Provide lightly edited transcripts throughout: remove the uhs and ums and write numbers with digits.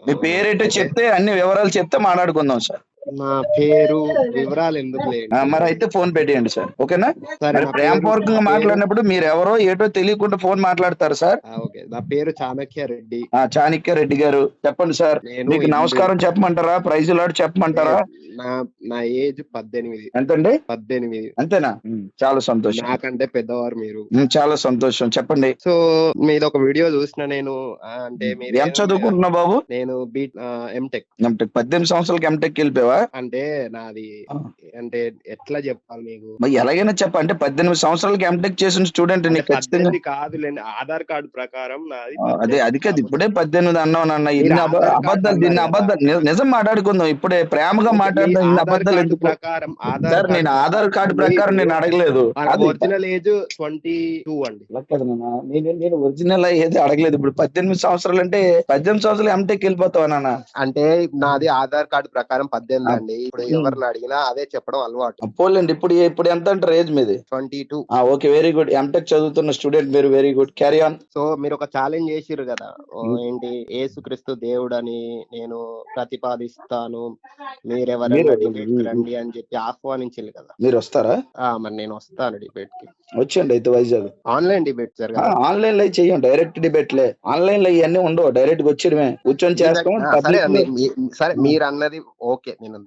మీ పేరేంటో అయితే చెప్తే అన్ని వివరాలు చెప్తే మాట్లాడుకుందాం సార్. నా పేరు వివరాలు ఎందుకు లేండి. మరి అయితే ఫోన్ పెట్టేయండి సార్, ఓకేనా? సరే, మరి నా ప్రేమపూర్వకంగా మాట్లాడినప్పుడు మీరు ఎవరో ఏటో తెలియకుండా ఫోన్ మాట్లాడతారు సార్. ఓకే, నా పేరు చాణక్య రెడ్డి. చాణక్య రెడ్డి గారు చెప్పండి సార్. నేను మీకు నమస్కారం చెప్పమంటారా, ప్రైజ్ లాడ్ చెప్పమంటారా? నా ఏజ్ 18. ఎంతండి? 18. అంతేనా? చాలా సంతోషం. నాకంటే పెద్దవారు మీరు. చాలా సంతోషం, చెప్పండి. సో మీద ఒక వీడియో చూసిన నేను. అంటే మీరు ఏం చదువుకుంటున్నా బాబు? నేను ఎంటెక్. 18 సంవత్సరాలకి ఎంటెక్ వెళ్ళిపోయావా? అంటే నాది అంటే ఎట్లా చెప్పాలి మీకు, ఎలాగైనా చెప్ప. అంటే 18 సంవత్సరాలకి ఎంటెక్ చేసిన స్టూడెంట్ నీకు ఖచ్చితంగా కాదులేండి, ఆధార్ కార్డు ప్రకారం నాది. అది కాదు, ఇప్పుడే 18 అన్నావు నాన్న. ఇన్ని అబద్ధాలు, దీన్ని అబద్ధాలు నిజం మాట్లాడుకుందాం. ఇప్పుడే ప్రేమగా మాట్లాడదాం. ఇన్ని అబద్ధాలు ఎందుకు ప్రకారం? సార్, నేను ఆధార్ కార్డు ప్రకారం నేను అడగలేదు. ఒరిజినల్ ఏజ్ 22 అండి. నేను ఒరిజినల్ ఏది అడగలేదు. ఇప్పుడు 18 సంవత్సరాలు అంటే 18 సంవత్సరాలు ఎంటెక్ వెళ్ళిపోతావా నాన్న? అంటే నాది ఆధార్ కార్డు ప్రకారం 18 అండి. ఇప్పుడు ఎవరిని అడిగినా అదే చెప్పడం అలవాటు. పోలేండి. ఇప్పుడు ఎంత అంటారు ఏజ్ మీది? 22. Okay, very good. ఎంటెక్ చదువుతున్న స్టూడెంట్ మీరు, very good. Carry on. So మీరు ఒక ఛాలెంజ్ చేసిర్రు కదా, ఏంటి, యేసుక్రీస్తు దేవుడని నేను ప్రతిపాదిస్తాను, మీరెవరైనా డిబేట్ రండి అని చెప్పి ఆహ్వానించారు కదా. మీరు వస్తారా? మరి నేను వస్తాను డిబేట్ కి. వచ్చేయండి అయితే Vizag. Online debate sir? Online లో చెయ్యం, డైరెక్ట్ డిబేట్ లే. ఆన్లైన్ లో ఇవన్నీ ఉండవు, డైరెక్ట్ గా వచ్చేయడమే, కూర్చొని చేస్తాం. సరే, మీరు అన్నది ఓకే. నేను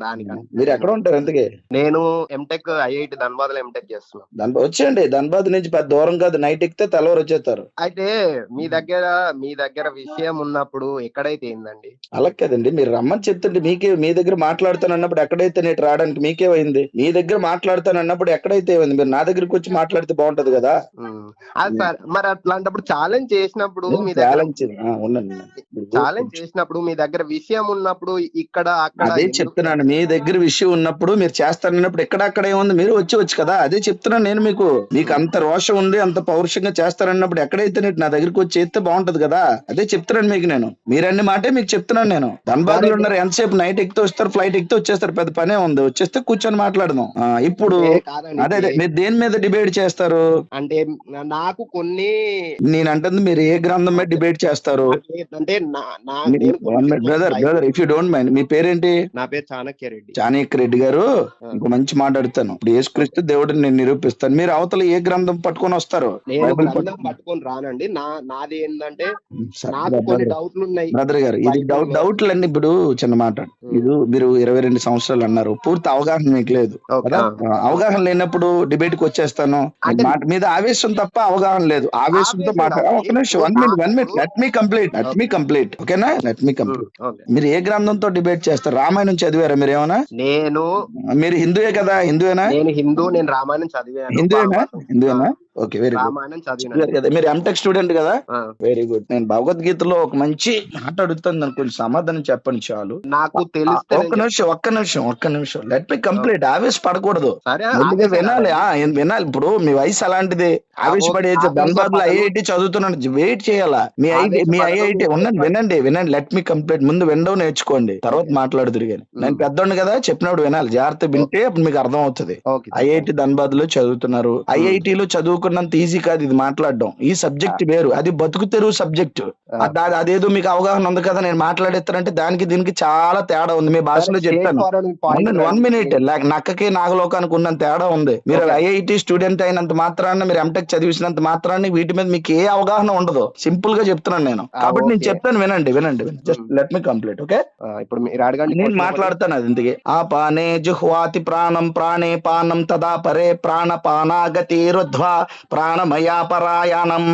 దానికంటే మీరు ఎక్కడ ఉంటారు ఎంతకే? నేను ఎంటెక్ ఐఐటి ధన్బాద్ లో ఎంటెక్ చేస్తున్నాను. వచ్చేయండి, ధన్బాద్ నుంచి పెద్ద దూరం కాదు. నైట్ ఎక్కితే తెల్లవారు వచ్చేస్తారు. అయితే మీ దగ్గర విషయం ఉన్నప్పుడు ఎక్కడైతే ఏందండి? అలా కదండి, మీరు రమ్మని చెప్తుంటే మీకే. మీ దగ్గర మాట్లాడుతానన్నప్పుడు ఎక్కడైతే నేను రావడానికి మీకేమైంది? మీ దగ్గర మాట్లాడుతానన్నప్పుడు ఎక్కడైతే ఏమైంది? మీరు నా దగ్గరికి వచ్చి మాట్లాడితే బాగుంటది కదా. మరి అట్లాంటప్పుడు ఛాలెంజ్ చేసినప్పుడు మీ దగ్గర విషయం ఉన్నప్పుడు ఇక్కడ అక్కడ అదే చెప్తున్నాను. మీ దగ్గర విషయం ఉన్నప్పుడు మీరు చేస్తారన్నప్పుడు ఎక్కడక్కడ ఏముంది? మీరు వచ్చి కదా, అదే చెప్తున్నాను నేను మీకు. మీకు అంత రోషం ఉంది, అంత పౌరుషంగా చేస్తారన్నప్పుడు ఎక్కడైతే నా దగ్గరికి వచ్చి చేస్తే బాగుంటది కదా. అదే చెప్తున్నాను మీకు నేను. మీరన్ని మాటే మీకు చెప్తున్నాను నేను. ధన్బాద్ లో ఉన్నారు, ఎంతసేపు? నైట్ ఎక్కితే వస్తారు, ఫ్లైట్ ఎక్కితే వచ్చేస్తారు. పెద్ద పనే ఉంది, వచ్చేస్తే కూర్చొని మాట్లాడదాం. ఇప్పుడు అదే మీరు దేని మీద డిబేట్ చేస్తారు? అంటే నాకు కొన్ని, నేను అంటుంది మీరు ఏ గ్రంథం మీద డిబేట్ చేస్తారు అంటే brother, if you don't mind, మీ పేరేంటి? నా పేరు చాణక్య రెడ్డి. చాణక్య రెడ్డి గారు, ఇంకో మంచి మాట్లాడుతాను. ఇప్పుడు యేసుక్రీస్తు దేవుడిని నేను నిరూపిస్తాను. మీరు అవతల ఏ గ్రంథం పట్టుకొని వస్తారు? పట్టుకొని రానండి. నాది ఏంటంటే నాకు కొన్ని డౌట్లు ఉన్నాయి. బ్రదర్ గారు, ఇది డౌట్లు అన్ని. ఇప్పుడు చిన్న మాట, ఇది మీరు 22 సంవత్సరాలు అన్నారు, పూర్తి అవగాహన మీకు లేదు కదా. అవగాహన లేనప్పుడు డిబేట్ కి వచ్చేస్తాను. మాట మీద ఆవేశం తప్ప అవగాహన లేదు. ఆవేశంతో మాట్లాడ. ఒక నిమిషం, 1 minute, లెట్ మీ కంప్లీట్, ఓకేనా? Let me complete. మీరు ఏ గ్రంథంతో డిబేట్ చేస్తారు? రామాయణం చదివారా మీరు ఏమన్నా? మీరు హిందూయే కదా? హిందూయేనా? నేను రామాయణం చదివాను. హిందూయేనా? Okay, very good. మీరు ఎంటెక్ స్టూడెంట్ కదా? Very good. నేను భగవద్గీతలో ఒక మంచి మాట అడుగుతాను, దానికి కొంచెం సమాధానం చెప్పండి చాలు. నాకు తెలిస్తే ఒక్క నిమిషం, లెట్ మీ కంప్లీట్. ఆవేశపడకూడదు, వినాలి. ఇప్పుడు మీ వయసు అలాంటిది. ఆవేశపడి ధన్బాద్ లో ఐఐటి చదువుతున్నాను, వెయిట్ చేయాలా? మీ ఐఐటి వినండి. Let me complete. ముందు వినడం నేర్చుకోండి, తర్వాత మాట్లాడుతురు. కానీ నేను పెద్దోండి కదా, చెప్పినప్పుడు వినాలి. జాగ్రత్త వింటే అప్పుడు మీకు అర్థం అవుతుంది. ఐఐటి ధన్బాద్ లో చదువుతున్నారు. ఐఐటిలో చదువుకున్నంత ఈజీ కాదు ఇది మాట్లాడడం. ఈ సబ్జెక్ట్ వేరు, అది బతుకు తెరువు సబ్జెక్ట్. అదేదో మీకు అవగాహన ఉంది కదా, నేను మాట్లాడేస్తానంటే దానికి దీనికి చాలా తేడా ఉంది. మీ భాషలో చెప్తాను. 1 minute. నక్కకి నాగలోకానికి ఉన్నంత తేడా ఉంది. మీరు ఐఐటి స్టూడెంట్ అయినంత మాత్రాన్ని, మీరు ఎంటెక్ చదివించినంత మాత్రాన్ని వీటి మీద మీకు ఏ అవగాహన ఉండదు. సింపుల్ గా చెప్తున్నాను నేను. కాబట్టి నేను చెప్తాను, వినండి. Just let me complete, okay? ఇప్పుడు మీరు అడగండి, నేను మాట్లాడతాను. అది ఇంతకీ ఆపానే జుహ్వాతి ప్రాణం ప్రాణే పానం తదా పరే ప్రాణపానాగతి రుధ్వా ప్రాణమయా పరాయణం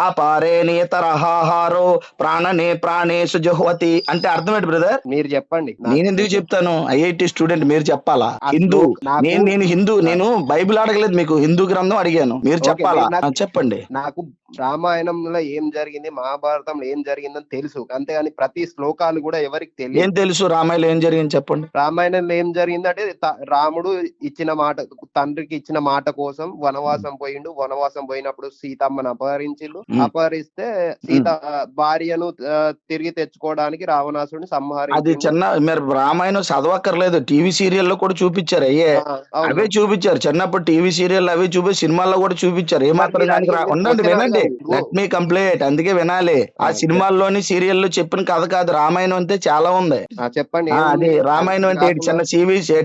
ఆపారే నేతరహాహారో ప్రాణనే ప్రాణేషు జుహ్వతి. అంటే అర్థమేంటి బ్రదర్? మీరు చెప్పండి. నేను ఎందుకు చెప్తాను? ఐఐటి స్టూడెంట్ మీరు చెప్పాలా? హిందూ, నేను హిందూ. నేను బైబిల్ అడగలేదు మీకు, హిందూ గ్రంథం అడిగాను. మీరు చెప్పాలా? చెప్పండి. నాకు రామాయణంలో ఏం జరిగింది, మహాభారతంలో ఏం జరిగిందని తెలుసు, అంతేగాని ప్రతి శ్లోకాలు కూడా ఎవరికి తెలియదు. ఏం తెలుసు రామాయణంలో ఏం జరిగింది చెప్పండి. రామాయణంలో ఏం జరిగిందంటే రాముడు ఇచ్చిన మాట, తండ్రికి ఇచ్చిన మాట కోసం వనవాసం పోయిండు. వనవాసం పోయినప్పుడు సీతమ్మను అపహరించిండు. అపహరిస్తే సీత భార్యను తిరిగి తెచ్చుకోవడానికి రావణాసుడిని సంహరించి. అది చిన్న, మీరు రామాయణం చదవక్కర్లేదు, టీవీ సీరియల్లో కూడా చూపించారు. అవే చూపించారు చిన్నప్పుడు టీవీ సీరియల్, అవే చూపి సినిమాల్లో కూడా చూపించారు. ఏమాత్రం ఉండండి, వినండి. అందుకే వినాలి. ఆ సినిమాల్లోని సీరియల్లో చెప్పిన కథ కాదు, రామాయణం అంటే చాలా ఉంది. చెప్పండి. అది రామాయణం అంటే చిన్న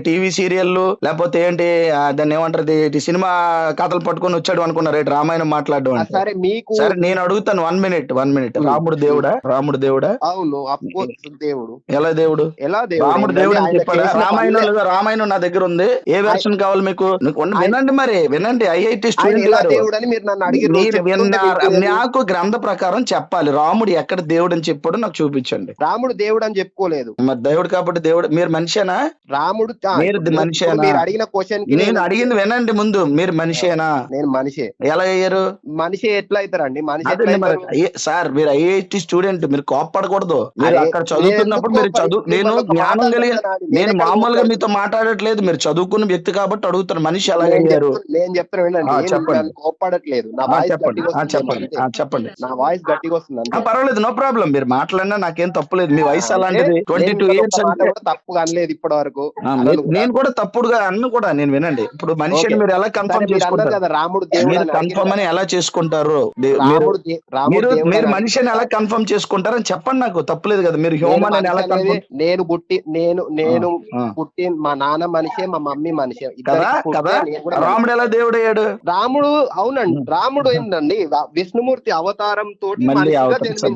టీవీ సీరియల్ లేకపోతే ఏంటి దాన్ని ఏమంటారు, సినిమా కథలు పట్టుకొని వచ్చాడు అనుకున్నారు ఏంటి రామాయణం మాట్లాడడం అంటే. సరే మీకు సరే నేను అడుగుతాను, 1 minute. రాముడు దేవుడా? అవును, దేవుడు. ఎలా దేవుడు? రాముడు దేవుడు అని చెప్పాడు. రామాయణం నా దగ్గర ఉంది. ఏ వెర్షన్ కావాలి మీకు? వినండి మరి, వినండి. ఐఐటి స్టూడెంట్ నాకు గ్రంథ ప్రకారం చెప్పాలి. రాముడు ఎక్కడ దేవుడు అని చెప్పాడు నాకు చూపించండి. రాముడు దేవుడు అని చెప్పుకోలేదు. మరి దేవుడు కాబట్టి దేవుడు. మీరు మనిషేనా? రాముడు మీరు మనిషేనా? మీరు అడిగిన క్వశ్చన్ నేను అడిగింది వినండి ముందు. మీరు మనిషేనా? నేను మనిషే. ఎలా అయ్యారు? మనిషి ఎట్లా అవుతారండి? మనిషి సార్ మీరు ఐఐటి స్టూడెంట్, మీరు కోప్పడకూడదు. మీరు అక్కడ చదువుతున్నప్పుడు మీరు నేను జ్ఞానం కలిగిన, నేను మామూలుగా మీతో మాట్లాడట్లేదు. మీరు చదువుకున్న వ్యక్తి కాబట్టి అడుగుతాను, మనిషి ఎలా అయ్యారు? నేను చెప్తాను, చెప్పండి. కోప్పడట్లేదు. చెప్పండి. నా వాయిస్ గట్టిగా వస్తుంది. పర్వాలేదు, నో ప్రాబ్లం. మీరు మాట్లాడినా నాకేం తప్పులేదు. మీ వయసు అలాంటిది, 22 years అంటే తప్పుగా అనలేదు ఇప్పటి వరకు. నేను కూడా తప్పుడుగా అన్న కూడా నేను వినండి. ఇప్పుడు మనిషిని మీరు ఎలా కన్ఫర్మ్ చేసుకుంటారు? రాముడు కన్ఫర్మ్ అని ఎలా చేసుకుంటారు? మీరు మనిషిని ఎలా కన్ఫర్మ్ చేసుకుంటారు అని చెప్పండి. నాకు తప్పులేదు కదా. మీరు హ్యూమన్ అని ఎలా కన్ఫర్మ్? నేను పుట్టి మా నాన్న మనిషే, మా మమ్మీ మనిషే కదా. రాముడు ఎలా దేవుడు అయ్యాడు? రాముడు అవునండి, రాముడు ఏంటండి విష్ణుమూర్తి అవతారం తోటి.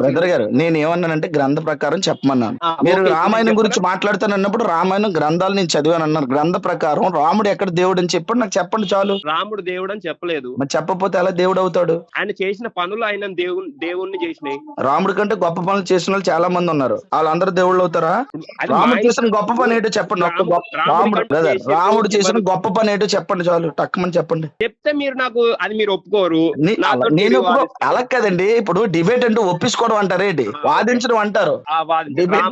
బ్రదర్ గారు నేను ఏమన్నానంటే గ్రంథ ప్రకారం చెప్పమన్నాను. మీరు రామాయణం గురించి మాట్లాడుతానన్నప్పుడు రామాయణం గ్రంథాలు నేను చదివాను అన్నారు. గ్రంథ ప్రకారం రాముడు ఎక్కడ దేవుడు అని చెప్పండి, నాకు చెప్పండి చాలు. రాముడు దేవుడు అని చెప్పలేదు. మరి చెప్పకపోతే ఎలా దేవుడు అవుతాడు? ఆయన చేసిన పనులు ఆయన దేవుణ్ణి చేసినాయి. రాముడి కంటే గొప్ప పనులు చేసిన వాళ్ళు చాలా మంది ఉన్నారు. వాళ్ళందరూ దేవుళ్ళు అవుతారా? రాముడు చేసిన గొప్ప పని ఏంటో చెప్పండి. రాముడు చేసిన గొప్ప పని ఏంటో చెప్పండి చాలు, టక్కుమని చెప్పండి. చెప్తే మీరు నాకు అది మీరు ఒప్పుకోరు. నేను అలా కదండి. ఇప్పుడు డిబేట్ అంటే ఒప్పించుకోవడం అంటారేంటి? వాదించడం అంటారు.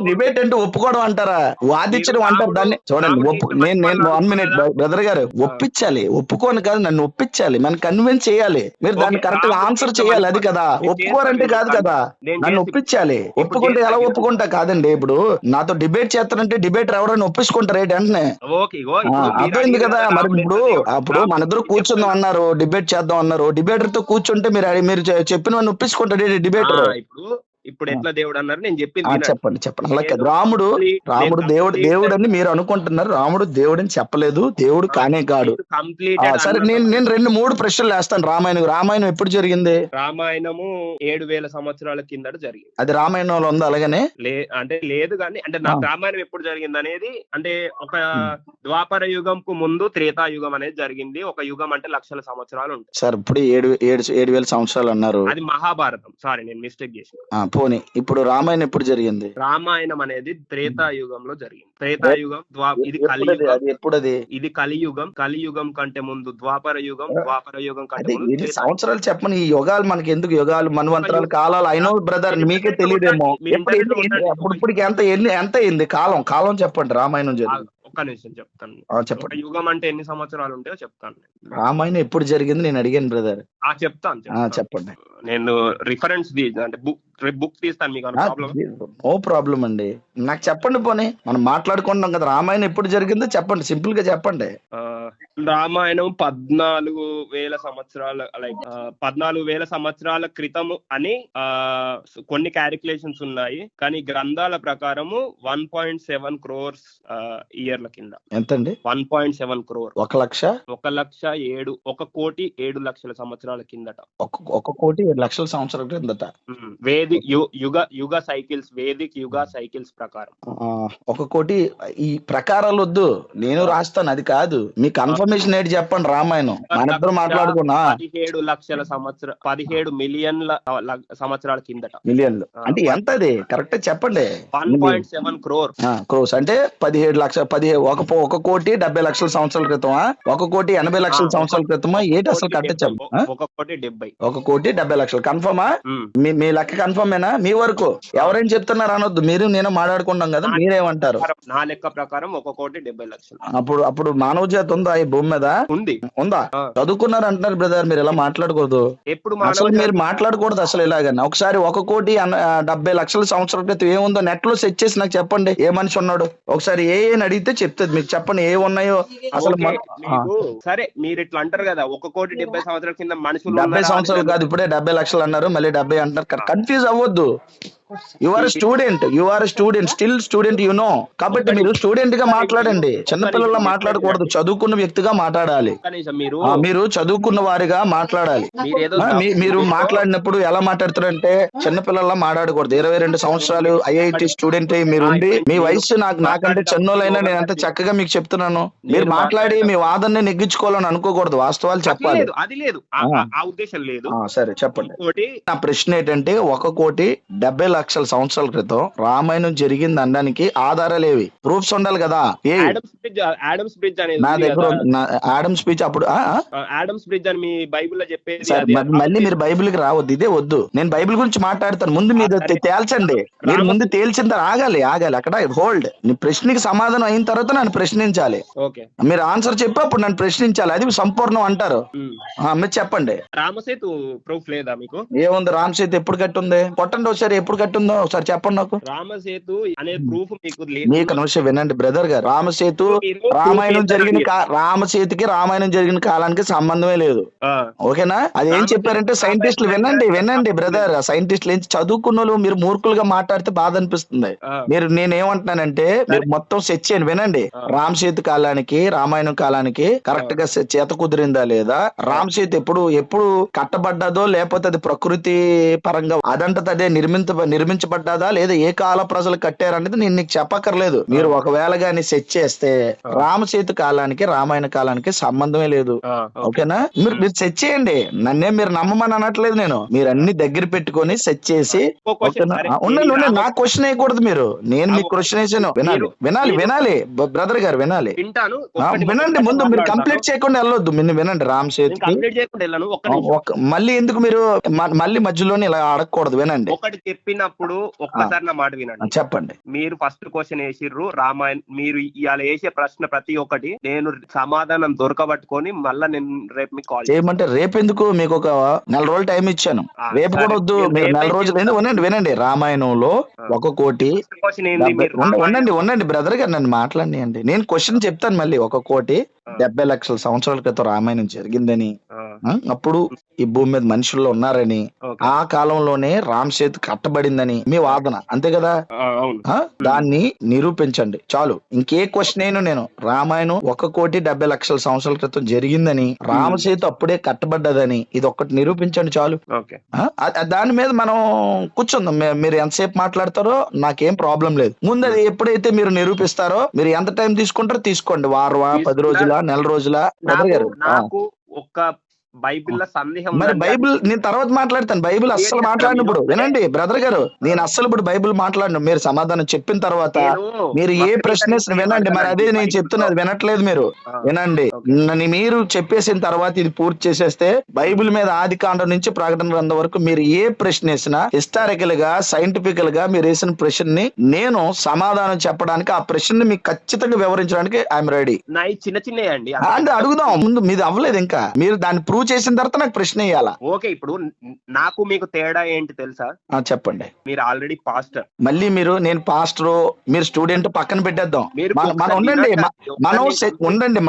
డిబేట్ అంటే ఒప్పుకోవడం అంటారా? వాదించడం అంటారు. దాన్ని చూడండి. నేను 1 minute బ్రదర్ గారు, ఒప్పించాలి. ఒప్పుకోను కాదు, నన్ను ఒప్పించాలి, నన్ను కన్విన్స్ చేయాలి. మీరు దాన్ని కరెక్ట్ గా ఆన్సర్ చేయాలి. అది కదా. ఒప్పుకోరంటే కాదు కదా, నన్ను ఒప్పించాలి. ఒప్పుకుంటే ఎలా ఒప్పుకుంటా కాదండి. ఇప్పుడు నాతో డిబేట్ చేస్తారంటే డిబేటర్ ఎవరైనా ఒప్పించుకుంటారు ఏంటి వెంటనే? అర్థమైంది కదా. మరి అప్పుడు మన ఇద్దరు కూర్చుందాం అన్నారు, డిబేట్ చేద్దాం అన్నారు. డిబేటర్ తో కూర్చుంటే మీరు చెప్పిన ఒప్పించుకుంటాడు డిబేటర్. ఇప్పుడు ఎట్లా దేవుడు అన్నారు? నేను చెప్పింది చెప్పండి. అలా కదా. రాముడు దేవుడు అని మీరు అనుకుంటున్నారు. రాముడు దేవుడు అని చెప్పలేదు. దేవుడు కానే కాడు. సరే నేను 2-3 ప్రశ్నలు వేస్తాను. రామాయణం ఎప్పుడు జరిగింది? రామాయణము 7,000 సంవత్సరాల కిందట జరిగింది. అది రామాయణంలో ఉంది అలాగనే? అంటే లేదు కానీ, అంటే నాకు రామాయణం ఎప్పుడు జరిగింది అనేది, అంటే ఒక ద్వాపర యుగంకు ముందు త్రేతాయుగం అనేది జరిగింది. ఒక యుగం అంటే లక్షల సంవత్సరాలు ఉంటాయి. సార్ ఇప్పుడు 7,000 సంవత్సరాలు అన్నారు. అది మహాభారతం. సారీ, నేను మిస్టేక్ చేశాను. పోనీ ఇప్పుడు రామాయణం ఎప్పుడు జరిగింది? రామాయణం అనేది త్రేతాయుగంలో జరిగింది. త్రేతాయుగం ఇది కలియుగం. ఎప్పుడది? ఇది కలియుగం కంటే ముందు ద్వాపర యుగం కంటే ముందు సంవత్సరాలు చెప్పని. ఈ యుగాలు మనకి ఎందుకు? యుగాలు, మన్వంతరాలు, కాలాలు అయినో బ్రదర్ మీకే తెలియదేమో. ఇప్పటికి ఎంత అయింది కాలం చెప్పండి. రామాయణం జరిగింది. ఒక్క నిమిషం చెప్తాను. చెప్పండి. యుగం అంటే ఎన్ని సంవత్సరాలు ఉంటాయో చెప్తాను. రామాయణం ఎప్పుడు జరిగింది నేను అడిగాను బ్రదర్. చెప్తాను. చెప్పండి. నేను రిఫరెన్స్ అంటే బుక్ తీస్తాను. మీకు నో ప్రాబ్లం అండి. నాకు చెప్పండి. పోనీ మనం మాట్లాడుకుంటాం కదా. రామాయణం ఎప్పుడు జరిగిందో చెప్పండి, సింపుల్ గా చెప్పండి. రామాయణం 14,000 సంవత్సరాల 14,000 సంవత్సరాల క్రితము అని కొన్ని క్యాలిక్యులేషన్స్ ఉన్నాయి. కానీ గ్రంథాల ప్రకారము 1.7 crores ఇయర్ల కింద. ఎంతండి? 1.7 crore. 1,07,000. 1,07,00,000 సంవత్సరాల కిందట. 1,07,00,000 సంవత్సరాల కిందట. వేదిక్ యుగ సైకిల్స్, వేదిక్ యుగ సైకిల్స్ ప్రకారం 1 కోటి. ఈ ప్రకారాలు వద్దు, నేను రాస్తాను. అది కాదు, మీ కన్ఫర్మేషన్ ఏంటి చెప్పండి. రామాయణం మన ఇద్దరు మాట్లాడుకున్నా 17 మిలియన్ల సంవత్సరాల కిందట. మిలియన్లు అంటే ఎంత? అది కరెక్ట్ చెప్పండి. 1.7 crores అంటే 1,70,00,000 సంవత్సరాల క్రితమా? 1,80,00,000 సంవత్సరాల క్రితమా? ఏంటి అసలు కరెక్ట్ చెప్పు. 1,70,00,000 కన్ఫర్మా? మీ లెక్క కన్ఫర్మేనా? మీ వరకు ఎవరైనా చెప్తున్నారు అనొద్దు. మీరు నేను మాట్లాడుకున్నాం కదా, మీరేమంటారు? నా లెక్క ప్రకారం 1,70,00,000. అప్పుడు మానవ జాతి ఉందా? ఉందా ఈ భూమి మీద? ఉంది. ఉందా? చదువుకున్నారు అంటున్నారు బ్రదర్, మీరు ఇలా మాట్లాడకూడదు. ఎప్పుడు అసలు మీరు మాట్లాడకూడదు అసలు ఇలాగని. ఒకసారి 1,70,00,000 సంవత్సరాల క్రితం ఏముందో నెట్ లో సెట్ చేసి నాకు చెప్పండి. ఏ మనిషి ఉన్నాడు ఒకసారి ఏ అని అడిగితే చెప్తుంది. మీకు చెప్పండి ఏ ఉన్నాయో అసలు. సరే మీరు ఇట్లా అంటారు కదా 1,70,00,000 సంవత్సరాల కింద మనుషులు 70 సంవత్సరాలు కాదు, ఇప్పుడే 70 లక్షలు అన్నారు, మళ్ళీ 70 అంటారు. కన్ఫ్యూజ్ అవ్వద్దు. You are student still student కాబట్టి మీరు స్టూడెంట్ గా మాట్లాడండి, చిన్నపిల్లల మాట్లాడకూడదు, చదువుకున్న వ్యక్తిగా మాట్లాడాలి. మీరు చదువుకున్న వారిగా మాట్లాడాలి. మీరు మాట్లాడినప్పుడు ఎలా మాట్లాడుతారంటే చిన్నపిల్లల మాట్లాడకూడదు. 22 సంవత్సరాలు ఐఐటి స్టూడెంట్ మీరు ఉండి, మీ వయసు నాకంటే చిన్నోళ్ళైనా నేను అంత చక్కగా మీకు చెప్తున్నాను. మీరు మాట్లాడి మీ వాదనని నెగ్గించుకోవాలని అనుకోకూడదు, వాస్తవాలు చెప్పాలి. అది లేదు, ఆ ఉద్దేశం లేదు. సరే చెప్పండి. నా ప్రశ్న ఏంటంటే 1,70,00,000 సంవత్సరాల క్రితం రామాయణం జరిగింది అనడానికి ఆధారాలు ఏవి? ప్రూఫ్స్ ఉండాలి కదా. ఆడమ్స్ బ్రిడ్జ్ అనేది నా దగ్గర ఆడమ్స్ స్పీచ్ అప్పుడు ఆడమ్స్ బ్రిడ్జ్ అని మీ బైబిల్లో చెప్పేది. మళ్ళీ మీరు బైబిల్ కి రావద్దు, ఇదే వద్దు. నేను బైబిల్ గురించి మాట్లాడతాను. ముందు మీరు తేల్చండి. మీరు ముందు తేల్చిన తర్వాత ఆగాలి అక్కడ హోల్డ్. నీ ప్రశ్నకి సమాధానం అయిన తర్వాత నన్ను ప్రశ్నించాలి. మీరు ఆన్సర్ చెప్పి అప్పుడు నన్ను ప్రశ్నించాలి. అది సంపూర్ణం అంటారు. మీరు చెప్పండి. రామసేతు ప్రూఫ్ లేదా మీకు? ఏముంది? రామసేతు ఎప్పుడు కట్టుంది? కొట్టండి ఒకసారి, ఎప్పుడు కట్టుందో ఒకసారి చెప్పండి నాకు. రామసేతు అనే ప్రూఫ్ మీకు నిమిషం వినండి బ్రదర్ గారు. రామసేతు రామసేతుకి రామాయణం జరిగిన కాలానికి సంబంధమే లేదు. ఓకేనా? అది ఏం చెప్పారంటే సైంటిస్టులు వినండి బ్రదర్, సైంటిస్టులు ఏం చదువుకున్న మీరు మూర్ఖులుగా మాట్లాడితే బాధ అనిపిస్తుంది. నేనేమంటున్నానంటే మీరు మొత్తం సెట్ చేయండి, వినండి. రామసేతు కాలానికి రామాయణం కాలానికి కరెక్ట్ గా చేత కుదిరిందా లేదా? రామసేతు ఎప్పుడు కట్టబడ్డాదో లేకపోతే అది ప్రకృతి పరంగా అదంటే అదే నిర్మించబడ్డాదా లేదా ఏ కాల ప్రజలు కట్టారనేది నేను నీకు చెప్పక్కర్లేదు. మీరు ఒకవేళ గాని సెట్ చేస్తే రామసేతు కాలానికి రామాయణ కాలానికి సంబంధమే లేదు. ఓకేనా? మీరు సెట్ చేయండి, నన్నే మీరు నమ్మమని అనట్లేదు నేను. మీరు అన్ని దగ్గర పెట్టుకొని సెట్ చేసి ఉండండి. నా క్వశ్చన్ వేయకూడదు మీరు. నేను మీకు క్వశ్చన్ వేసాను. వినాలి బ్రదర్ గారు, వినాలి. వినండి. ముందు మీరు కంప్లీట్ చేయకుండా వెళ్ళొద్దు. వినండి. రామసేతు మళ్ళీ ఎందుకు మీరు మళ్ళీ మధ్యలోనే ఇలా అడగకూడదు. వినండి. ఒకటి చెప్పినప్పుడు ఒక్కసారి నా మాట వినండి. చెప్పండి. మీరు ఫస్ట్ క్వశ్చన్ వేసిర్రు రామాయణ్. మీరు ఇవాళ వేసే ప్రశ్న ప్రతి ఒక్కటి నేను సమాధానం దొరకబట్టుకొని మళ్ళా నేను రేపు మీకు కాల్ చేయమంటే రేపు ఎందుకు? మీకు ఒక 4 రోజులు టైం ఇచ్చాను. రేపు కూడా వద్దు, మీరు 4 రోజులు వినండి. రామాయణంలో 1,00,00,000 ఉండండి బ్రదర్ గారు, నన్ను మాట్లాడియండి. నేను క్వశ్చన్ చెప్తాను మళ్ళీ. 1,70,00,000 సంవత్సరాల క్రితం రామాయణం జరిగిందని, అప్పుడు ఈ భూమి మీద మనుషుల్లో ఉన్నారని, ఆ కాలంలోనే రామసేతు కట్టబడిందని మీ వాదన, అంతే కదా? దాన్ని నిరూపించండి చాలు. ఇంకే క్వశ్చన్ అయినా నేను రామాయణం 1,70,00,000 సంవత్సరాల క్రితం జరిగిందని, రామసేతు అప్పుడే కట్టబడ్డదని, ఇది ఒక్కటి నిరూపించండి చాలు. దాని మీద మనం కూర్చుందాం. మీరు ఎంతసేపు మాట్లాడతారో నాకేం ప్రాబ్లం లేదు. ముందు అది ఎప్పుడైతే మీరు నిరూపిస్తారో, మీరు ఎంత టైం తీసుకుంటారో తీసుకోండి. వారమా, 10 రోజుల, నెల రోజుల? నాకు ఒక్క బైబిల్లో సందేహం. మరి బైబిల్ నేను తర్వాత మాట్లాడతాను. బైబిల్ అస్సలు మాట్లాడినప్పుడు వినండి బ్రదర్ గారు, నేను అస్సలు ఇప్పుడు బైబిల్ మాట్లాడను. మీరు సమాధానం చెప్పిన తర్వాత మీరు ఏ ప్రశ్న వినండి. మరి అదే నేను చెప్తున్నది వినట్లేదు మీరు. వినండి. మీరు చెప్పేసిన తర్వాత ఇది పూర్తి చేసేస్తే బైబిల్ మీద ఆది కాండం నుంచి ప్రకటన గ్రంథం వరకు మీరు ఏ ప్రశ్న వేసినా హిస్టారికల్ గా, సైంటిఫికల్ గా మీరు వేసిన ప్రశ్నని నేను సమాధానం చెప్పడానికి, ఆ ప్రశ్నని మీకు ఖచ్చితంగా వివరించడానికి ఐఎమ్ రెడీ. చిన్న చిన్న అంటే అడుగుదాం. ముందు మీది అవ్వలేదు ఇంకా. మీరు దాన్ని ప్రూవ్ చేసిన తర్వాత నాకు ప్రశ్న వేయాలా? ఓకే, ఇప్పుడు నాకు మీకు తేడా ఏంటి తెలుసా? చెప్పండి. మీరు ఆల్రెడీ పాస్టర్. మళ్ళీ నేను పాస్టర్, మీరు స్టూడెంట్ పక్కన పెట్టేద్దాం.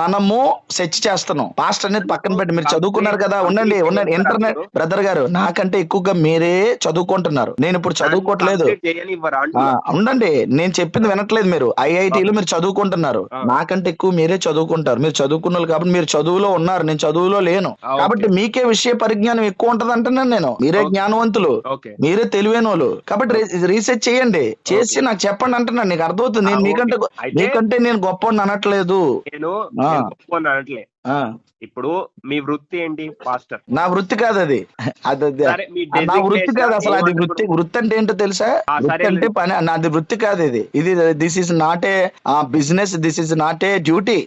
మనము సెర్చ్ చేస్తున్నాం. పాస్టర్ అనేది పక్కన పెట్టి మీరు చదువుకున్నారు కదా. ఉండండి. ఇంటర్నెట్ బ్రదర్ గారు, నాకంటే ఎక్కువగా మీరే చదువుకుంటున్నారు. నేను ఇప్పుడు చదువుకోవట్లేదు. ఉండండి. నేను చెప్పింది వినట్లేదు మీరు. ఐఐటీలో మీరు చదువుకుంటున్నారు. నాకంటే ఎక్కువ మీరే చదువుకుంటారు. మీరు చదువుకున్నారు కాబట్టి మీరు చదువులో ఉన్నారు, నేను చదువులో లేను. కాబట్టి మీకే విషయ పరిజ్ఞానం ఎక్కువ ఉంటది అంటున్నాను నేను. మీరే జ్ఞానవంతులు, మీరే తెలివైన వాళ్ళు. కాబట్టి రీసెర్చ్ చేయండి, చేసి నాకు చెప్పండి అంటున్నాను. నీకు అర్థమవుతుంది. నేను మీకంటే నేను గొప్ప అనట్లేదు. ఆ. ఇప్పుడు మీ వృత్తి ఏంటి? పాస్టర్. నా వృత్తి కాదు అది. సరే, మీ నా వృత్తి కాదు అసలు. అది ఏమంటారు? వృత్తి అంటే ఏంటో తెలుసా? వృత్తి సరే అంటే పని. నాది వృత్తి కాదు ఇది. This is not a business, this is not a duty.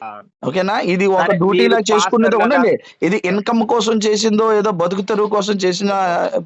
ఓకేనా? ఇది ఒక సరే, డ్యూటీ మీరు లా చేసుకునేది pastor ఉండండి. ఇది ఇన్కమ్ కోసం చేసిందో ఏదో బతుకు తెరువు కోసం చేసిన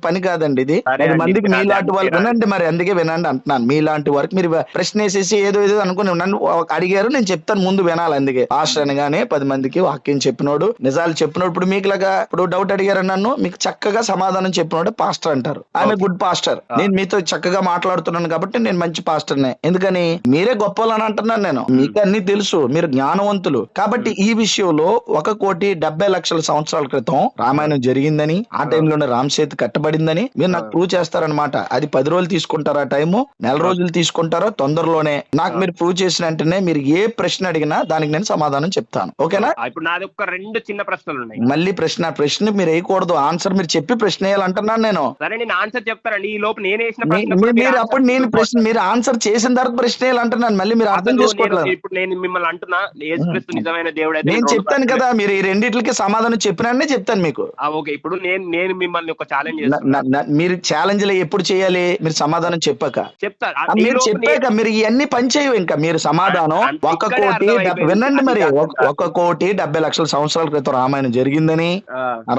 పని కాదండి ఇది. సరే 10 అండి, మందికి వినాలి, మీలాంటి వాళ్ళకి వినాలి. వినండి, మరి అందుకే వినండి అంటున్నాను. మీలాంటి వరకు మీరు ప్రశ్న వేసేసి ఏదో ఏదో అనుకుని నన్ను అడిగారు, నేను చెప్తాను, ముందు వినాలి. అందుకే పాస్టర్ అనగానే 10 మందికి వాక్యం చెప్పినోడు, నిజాలు చెప్పినోడు. ఇప్పుడు మీకు లాగా ఇప్పుడు డౌట్ అడిగారు నన్ను, మీకు చక్కగా సమాధానం చెప్పినోడు పాస్టర్ అంటారు. ఆమె గుడ్ పాస్టర్. నేను మీతో చక్కగా మాట్లాడుతున్నాను కాబట్టి నేను మంచి పాస్టర్నే. ఎందుకని? మీరే గొప్పలని అంటున్నాను నేను. మీకు అన్ని తెలుసు, మీరు జ్ఞానవంతులు. కాబట్టి ఈ విషయంలో 1,70,00,000 సంవత్సరాల క్రితం రామాయణం జరిగిందని, ఆ టైంలోనే రామ్ సేతు కట్టబడిందని మీరు నాకు ప్రూవ్ చేస్తారనమాట. అది 10 రోజులు తీసుకుంటారా టైము, నెల రోజులు తీసుకుంటారో తొందరలోనే నాకు మీరు ప్రూవ్ చేసిన వెంటనే మీరు ఏ ప్రశ్న అడిగినా దానికి నేను సమాధానం చెప్తాను. ఓకేనా? ఇప్పుడు నాది ఒక 2 చిన్న ప్రశ్నలు ఉన్నాయి. మళ్ళీ ప్రశ్న మీరు వేయకూడదు. ఆన్సర్ మీరు చెప్పి ప్రశ్న వేయాలంటున్నాను నేను. సరే, నేను ఆన్సర్ చెప్తానండి. ఈ లోపు నేను వేసిన మీరు అప్పుడు నేను ప్రశ్న మీరు ఆన్సర్ చేసిన తర్వాత ప్రశ్న వేయాలంటున్నాను. మళ్ళీ మీరు అర్థం చేసుకోవట్లేదు. ఇప్పుడు నేను మిమ్మల్ని అంటున్నా, యేసుక్రీస్తు నిజమైన దేవుడు అయితే నేను చెప్తాను కదా, మీరు ఈ రెండిట్లకి సమాధానం చెప్పినానే చెప్తాను మీకు. ఓకే, ఇప్పుడు నేను మిమ్మల్ని ఒక ఛాలెంజ్ చేస్తాను. మీరు ఛాలెంజ్ ఎప్పుడు చేయాలి? మీరు సమాధానం చెప్పాక చెప్తాను. మీరు చెప్పాక మీరు ఇవన్నీ పని చేయవు. ఇంకా మీరు సమాధానం 1,70,00,000 వినండి మరి. 1,70,00,000 సంవత్సరాల క్రితం రామాయణం జరిగిందని,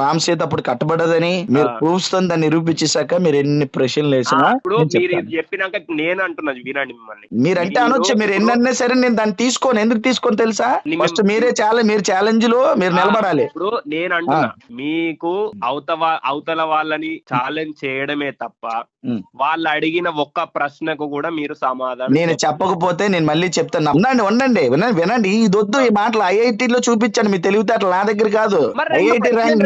రామ్ సీత అప్పుడు కట్టబడదని మీరు ప్రూఫ్స్ తో దాన్ని నిరూపించేశాక మీరు ఎన్ని ప్రశ్నలు వేసినా ఇప్పుడు మీరు చెప్పినాక నేను అంటున్నది వినండి. మిమ్మల్ని మీరంటే అనొచ్చు, మీరు ఎన్ని అన్నా సరే నేను దాన్ని తీసుకోను. ఎందుకు తీసుకోని తెలుసా? ఫస్ట్ మీరు ఛాలెంజ్ లో మీరు నిలబడాలి. ఇప్పుడు నేను అంటున్నా, మీకు అవతల వాళ్ళని ఛాలెంజ్ చేయడమే తప్ప వాళ్ళు అడిగిన ఒక్క ప్రశ్నకు కూడా మీరు సమాధానం నేను చెప్పకపోతే నేను మళ్ళీ చెప్తాను. ఉండండి వినండి. ఇది వద్దు, ఈ మాటలు ఐఐటి లో చూపించండి. మీ తెలివితేటలు నా దగ్గర కాదు. ఐఐటి ర్యాంక్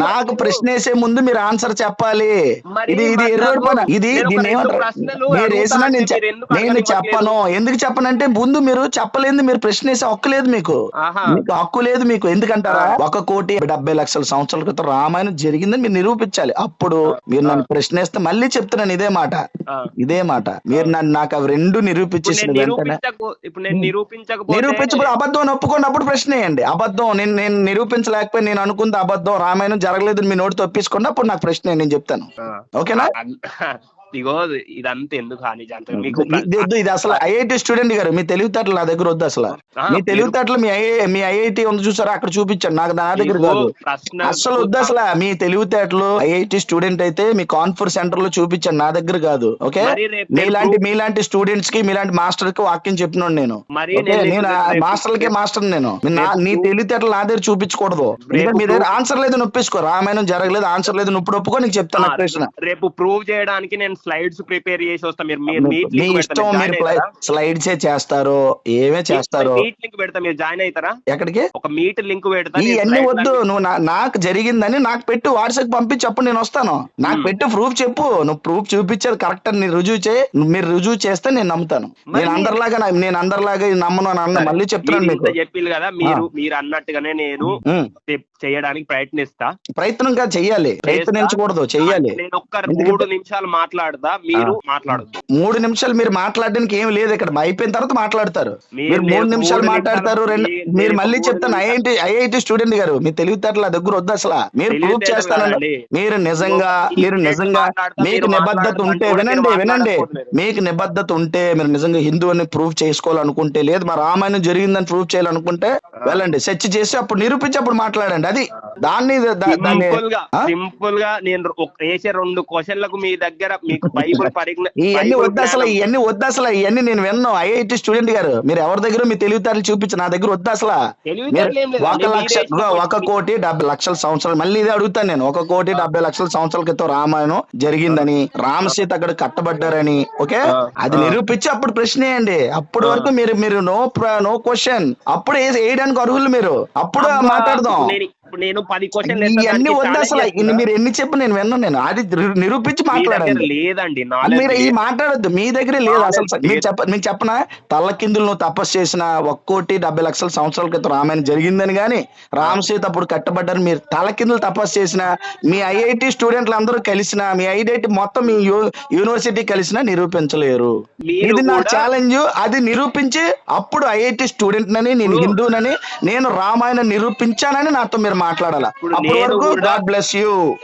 నాకు ప్రశ్న వేసే ముందు మీరు ఆన్సర్ చెప్పాలి. ఇది ఎర్రోడ్ పని. దీన్ని ఏమంటారు? మీరు వేసినా నేను చెప్పను. ఎందుకు చెప్పనంటే ముందు మీరు చెప్పలేదు. మీరు ప్రశ్న వేసే హక్కు లేదు మీకు హక్కు లేదు మీకు. ఎందుకంటారా? 1,70,00,000 సంవత్సరాల క్రితం రామాయణం జరిగిందని మీరు నిరూపించాలి. అప్పుడు మీరు నన్ను ప్రశ్న వేస్తే మళ్ళీ చెప్తున్నాను ఇదే మాట. మీరు నాకు అవి రెండు నిరూపించేసిన వెంటనే నిరూపించకపోతే అబద్ధం ఒప్పుకోండి. అప్పుడు ప్రశ్న వేయండి. అబద్ధం నేను నిరూపించలేకపోయి నేను అనుకుంది అబద్ధం, రామాయణం జరగలేదు, మీ నోటి తప్పించుకోండి. అప్పుడు నాకు ప్రశ్న నేను చెప్తాను. ఓకేనా? ఇగో ఇదంతా ఎందుకు హాని ఇది అసలు ఐఐటి స్టూడెంట్ గారు, మీ తెలివితేటలు నా దగ్గర వద్దు. అసలు మీ తెలివితేటలు మీ ఐఐటి ఉంది చూసారా, అక్కడ చూపించండి. నాకు నా దగ్గర కాదు, అసలు వద్దు. అసలు మీ తెలివితేటలు ఐఐటి స్టూడెంట్ అయితే మీ కాన్ఫరెన్స్ సెంటర్ లో చూపించండి, నా దగ్గర కాదు. ఓకే? మీలాంటి స్టూడెంట్స్ కి, మీలాంటి మాస్టర్ కి వాక్యం చెప్పినాను నేను. నేను మాస్టర్లకే మాస్టర్. నేను నీ తెలివితేటలు నా దగ్గర చూపించకూడదు. మీ దగ్గర ఆన్సర్ లేదు, నొప్పించుకో. రామాయణం జరగలేదు, ఆన్సర్ లేదు, ఇప్పుడు ఒప్పుకో. నీకు చెప్తాను ప్రశ్న. రేపు ప్రూవ్ చేయడానికి నేను స్లైడ్స్ ప్రిపేర్ చేసి వస్తాం. మీ ఇష్టం, మీరు స్లైడ్స్ చేస్తారు, ఏమే చేస్తారు. మీట్ లింక్ పెడతా, మీరు జాయిన్ అవుతారా? ఎక్కడికి? ఒక మీట్ లింక్ పెడతా. ఇవన్నీ వద్దు. నువ్వు నాకు జరిగిందని నాకు పెట్టు, వాట్సాప్ పంపించి, అప్పుడు నేను వస్తాను. నాకు పెట్టు, ప్రూఫ్ చెప్పు. నువ్వు ప్రూఫ్ చూపించేది కరెక్ట్ అని మీరు రుజువు చేస్తే నేను నమ్ముతాను. నేను అందరిలాగా నమ్మను అని అన్న. మళ్ళీ చెప్తున్నాను మీకు. చెప్పిల్లు కదా, మీరు అన్నట్టుగానే నేను చేయడానికి ప్రయత్నంగా చెయ్యాలి. ప్రయత్నించకూడదు, చెయ్యాలి. నేను ఒక్క 3 నిమిషాలు మాట్లాడదా, మీరు మాట్లాడదు. 3 నిమిషాలు మీరు మాట్లాడడానికి ఏం లేదు ఇక్కడ. అయిపోయిన తర్వాత మాట్లాడతారు. మీరు 3 నిమిషాలు మాట్లాడతారు. మీరు మళ్ళీ చెప్తాను. ఐఐటి స్టూడెంట్ గారు, మీ తెలివితేటలు దగ్గర వద్దు. అసలు మీరు ప్రూవ్ చేస్తానండి. మీరు నిజంగా మీకు నిబద్ధత ఉంటే వినండి. మీకు నిబద్ధత ఉంటే, మీరు నిజంగా హిందూ అని ప్రూవ్ చేసుకోవాలనుకుంటే, లేదు మా రామాయణం జరిగిందని ప్రూవ్ చేయాలనుకుంటే వెళ్ళండి, సెర్చ్ చేసి అప్పుడు నిరూపించి అప్పుడు మాట్లాడండి. అది దాన్ని సింపుల్ గా నేను వేసే 2 క్వశ్చన్లకు మీ దగ్గర మీకు బైబుల్ ఇవన్నీ వద్దు అసలు. ఇవన్నీ నేను విన్నాను. ఐఐటి స్టూడెంట్ గారు, మీరు ఎవరి దగ్గర మీ తెలివితేటలు చూపించి నా దగ్గర వద్దు అసలు. 1,70,00,000 సంవత్సరాలు, మళ్ళీ ఇదే అడుగుతాను నేను. 1,70,00,000 సంవత్సరాల క్రితం రామాయణం జరిగిందని, రామసీత అక్కడ కట్టబడ్డారని, ఓకే, అది నిరూపించి అప్పుడు ప్రశ్న వేయండి. అప్పటి వరకు మీరు నో క్వశ్చన్. అప్పుడు వేయడానికి అర్హులు మీరు. అప్పుడు మాట్లాడదాం. ఇప్పుడు నేను 10 క్వశ్చన్లు ఇవన్నీ వద్దు అసలు. మీరు ఎన్ని చెప్పు నేను విన్నాను. నేను అది నిరూపించి మాట్లాడండి. లేదండి మీరు ఈ మాట్లాడద్దు, మీ దగ్గరే లేదు అసలు. మీకు చెప్పనా, తల్లకిందులు నువ్వు తపస్సు చేసిన 1,70,00,000 సంవత్సరాల క్రితం రామాయణం జరిగిందని గాని రామసీత అప్పుడు కట్టబడ్డారు. మీరు తలకిందులు తపస్సు చేసిన, మీ ఐఐటి స్టూడెంట్లు అందరూ కలిసిన, మీ ఐఐటి మొత్తం మీ యూనివర్సిటీ కలిసినా నిరూపించలేరు. ఇది నా ఛాలెంజ్. అది నిరూపించి అప్పుడు ఐఐటి స్టూడెంట్ నని, నేను హిందూనని, నేను రామాయణం నిరూపించానని నాతో మీరు మాట్లాడాలి. అప్పటి వరకు గాడ్ బ్లెస్ యూ.